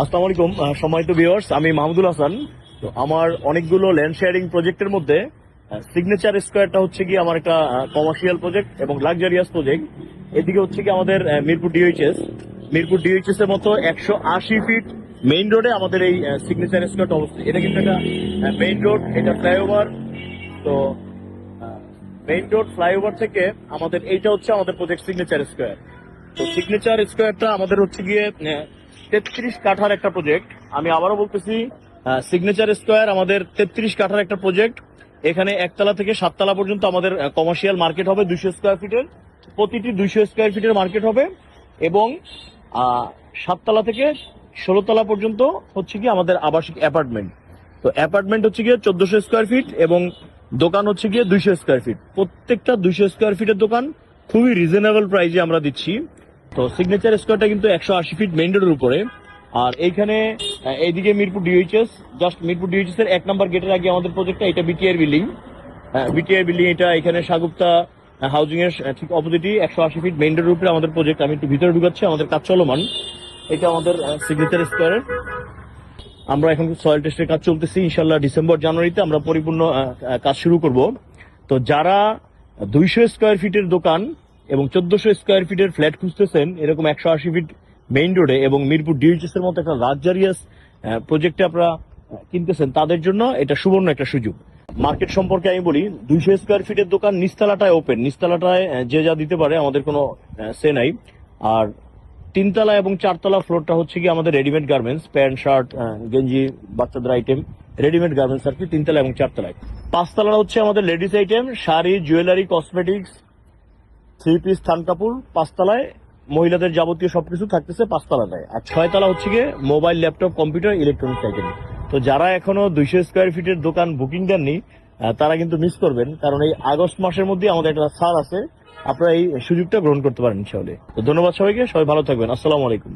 আসসালামু আলাইকুম সম্মানিত ভিউয়ার্স, আমি মাহমুদুল হাসান। তো আমার অনেকগুলো ল্যান্ড শেয়ারিং প্রজেক্টের মধ্যে সিগনেচার স্কয়ারটা হচ্ছে কি আমার একটা কমার্শিয়াল প্রজেক্ট এবং লাক্সারিয়াস প্রজেক্ট। এদিকে হচ্ছে কি আমাদের মিরপুর ডিএইচএস এর মতো 180 ফিট মেইন রোডে আমাদের এই সিগনেচার স্কয়ারটা অবস্থিত। এটা কিন্তু একটা মেইন রোড, এটা ফ্লাইওভার। তো মেইন রোড ফ্লাইওভার থেকে আমাদের এইটা হচ্ছে আমাদের প্রজেক্ট সিগনেচার স্কয়ার। তো সিগনেচার স্কয়ারটা আমাদের হচ্ছে গিয়ে 33 কাঠার একটা প্রজেক্ট। আমি আবারও বলতেছি, সিগনেচার স্কয়ার আমাদের 33 কাঠার একটা প্রজেক্ট। এখানে একতলা থেকে 7 তলা পর্যন্ত আমাদের কমার্শিয়াল মার্কেট হবে 200 স্কোয়ার ফিটের। প্রতিটি 200 স্কোয়ার ফিটের মার্কেট হবে এবং 7 তলা থেকে 16 তলা পর্যন্ত হচ্ছে কি আমাদের আবাসিক অ্যাপার্টমেন্ট। তো অ্যাপার্টমেন্ট হচ্ছে গিয়ে 1400 স্কোয়ার ফিট এবং দোকান হচ্ছে গিয়ে 200 স্কোয়ার ফিট। প্রত্যেকটা 200 স্কোয়ার ফিটের দোকান খুবই রিজনেবল প্রাইসে আমরা দিচ্ছি। তো সিগনেচার স্কোয়ারটা কিন্তু 180 ফিট মেইন রোডের উপরে। আর এইখানে এইদিকে Mirpur DHS, just Mirpur DHS এর 1 নম্বর গেটের আগে আমাদের প্রজেক্টটা, এটা বিটিআর বিল্ডিং। এটা এখানে সাগুপ্তা হাউজিং এর ঠিক অপোজিটই 180 ফিট মেইন রোডের উপরে আমাদের প্রজেক্ট। আমি একটু ভিতরে ঢুকাচ্ছি, আমাদের কাজ চলমান। এটা আমাদের সিগনেচার স্কোয়ারের। আমরা এখন সয়েল টেস্টের কাজ চলতেছি, ইনশাল্লাহ ডিসেম্বর জানুয়ারিতে আমরা পরিপূর্ণ কাজ শুরু করব। তো যারা 200 স্কোয়ার ফিটের দোকান এবং 1400 স্কোয়ার ফিটের ফ্ল্যাট খুঁজতেছেন এরকম 180 ফিট মেইন রোডে এবং মিরপুর ডিএইচএস এর মতো একটা লাক্সারিয়াস প্রজেক্টে আপনারা কিনতেছেন, তাদের জন্য এটা সুবর্ণ একটা সুযোগ। মার্কেট সম্পর্কে আমি বলি, 200 স্কোয়ার ফিটের দোকান নিচতলাটায় ওপেন, নিচতলাটায় যে যা দিতে পারে, আমাদের কোনো সে নাই। আর 3 তলা এবং 4 তলা ফ্লোরটা হচ্ছে কি আমাদের রেডিমেড গার্মেন্টস, প্যান্ট শার্ট গেঞ্জি বাচ্চাদের আইটেম, রেডিমেড গার্মেন্টস আর কি 3 তলা এবং 4 তলায়। 5 তলা হচ্ছে আমাদের ladies item, sari, jewellery, cosmetics, 3 piece, থান কাপড়। 5 তলায় মহিলাদের যাবতীয় সবকিছু থাকতেছে 5 তলাটায়। আর 6 তলা হচ্ছে গিয়ে mobile, laptop, computer, electronics item. তো যারা এখনো 200 স্কোয়ার ফিটের দোকান বুকিং দেননি তারা কিন্তু মিস করবেন, কারণ এই আগস্ট মাসের মধ্যে আমাদের একটা ছাড় আছে। আপনারা এই সুযোগটা গ্রহণ করতে পারেন ইনশাআল্লাহ। তো ধন্যবাদ সবাইকে, সবাই ভালো থাকবেন। আসসালামু আলাইকুম।